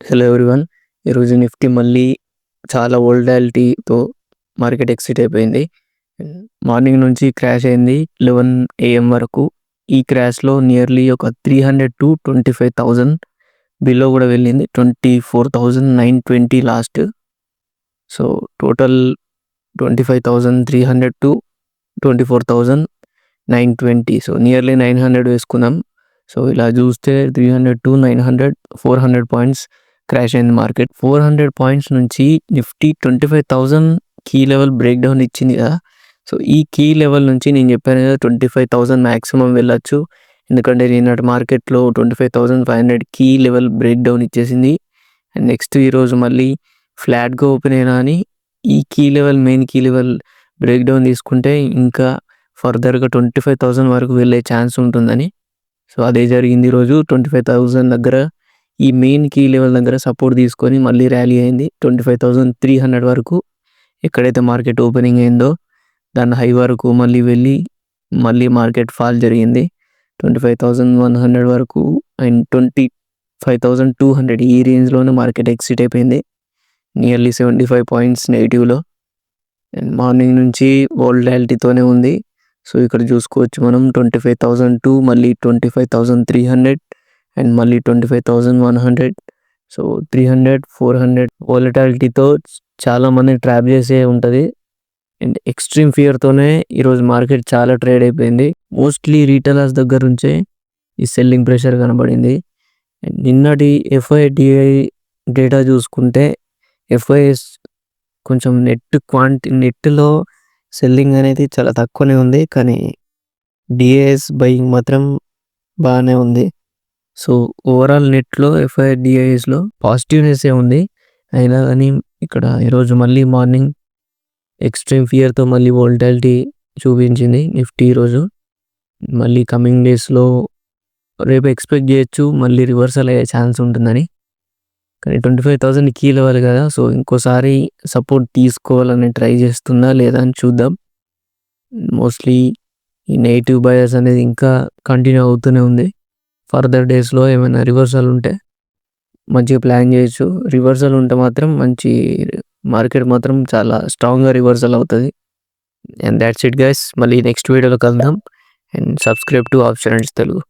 Hello everyone. ఈరోజు Nifty మళ్ళీ చాలా వోల్టాలిటీతో మార్కెట్ ఎక్సిట్ అయిపోయింది. మార్నింగ్ నుంచి క్రాష్ అయింది 11 AM వరకు. ఈ క్రాష్లో నియర్లీ ఒక 300 to 25,000 బిలో కూడా వెళ్ళింది. 24,920 last. So total 25,300 to 24,920. So nearly 900 వేసుకున్నాం. సో ఇలా చూస్తే 300 to 900 400 పాయింట్స్ క్రాష్ అయింది మార్కెట్. 400 పాయింట్స్ నుంచి Nifty 25,000 key level break down ఇచ్చింది కదా. సో ఈ కీ లెవెల్ నుంచి నేను చెప్పాను కదా 25,000 మ్యాక్సిమం వెళ్ళొచ్చు. ఎందుకంటే నిన్నటి మార్కెట్లో 25,500 కీ లెవెల్ బ్రేక్ డౌన్ ఇచ్చేసింది. అండ్ నెక్స్ట్ ఈరోజు మళ్ళీ ఫ్లాట్గా ఓపెన్ అయినా అని ఈ key level main key level break down తీసుకుంటే ఇంకా ఫర్దర్గా 25,000 వరకు వెళ్ళే ఛాన్స్ ఉంటుందని. సో అదే జరిగింది ఈరోజు. 25,000 దగ్గర ఈ మెయిన్ కీ లెవెల్ దగ్గర సపోర్ట్ తీసుకొని మళ్ళీ ర్యాలీ అయింది 25,300 వరకు. ఎక్కడైతే మార్కెట్ ఓపెనింగ్ అయిందో దాని హై వరకు మళ్ళీ వెళ్ళి మళ్ళీ మార్కెట్ ఫాల్ జరిగింది 25,100 వరకు. అండ్ 25,200 ఈ రేంజ్లోనే మార్కెట్ ఎక్సిట్ అయిపోయింది. నియర్లీ 75 పాయింట్స్ నెగిటివ్లో. అండ్ మార్నింగ్ నుంచి వోల్టాలిటీతోనే ఉంది. సో ఇక్కడ చూసుకోవచ్చు మనం 25,002 మళ్ళీ 25,300 అండ్ మళ్ళీ 25,100. సో 300 400 వోలటాలిటీతో చాలామంది ట్రాప్ చేసే ఉంటుంది. అండ్ ఎక్స్ట్రీమ్ ఫియర్తోనే ఈరోజు మార్కెట్ చాలా ట్రేడ్ అయిపోయింది. మోస్ట్లీ రీటైలర్స్ దగ్గర నుంచే ఈ సెల్లింగ్ ప్రెషర్ కనబడింది. నిన్నటి FIDI డేటా చూసుకుంటే FIS కొంచెం నెట్లో సెల్లింగ్ అనేది చాలా తక్కువనే ఉంది, కానీ DIS బయింగ్ మాత్రం బాగానే ఉంది. సో ఓవరాల్ నెట్లో FIDISలో పాజిటివ్నెస్సే ఉంది. అయినా కానీ ఇక్కడ ఈరోజు మళ్ళీ మార్నింగ్ ఎక్స్ట్రీమ్ ఫియర్తో మళ్ళీ వోల్టాలిటీ చూపించింది నిఫ్టీ. ఈరోజు మళ్ళీ కమింగ్ డేస్లో రేపు ఎక్స్పెక్ట్ చేయొచ్చు మళ్ళీ రివర్సల్ అయ్యే ఛాన్స్ ఉంటుందని. కానీ 25,000 కీ లెవెల్ కదా. సో ఇంకోసారి సపోర్ట్ తీసుకోవాలని ట్రై చేస్తుందా లేదా అని చూద్దాం. మోస్ట్లీ ఈ నెగిటివ్ బయర్స్ అనేది ఇంకా కంటిన్యూ అవుతూనే ఉంది. ఫర్దర్ డేస్లో ఏమైనా రివర్సల్ ఉంటే మంచిగా ప్లాన్ చేయొచ్చు. రివర్సల్ ఉంటే మాత్రం మంచి మార్కెట్ మాత్రం చాలా స్ట్రాంగ్గా రివర్సల్ అవుతుంది. And that's it guys. మళ్ళీ నెక్స్ట్ వీడియోలో కలుద్దాం. And subscribe to options Telugu.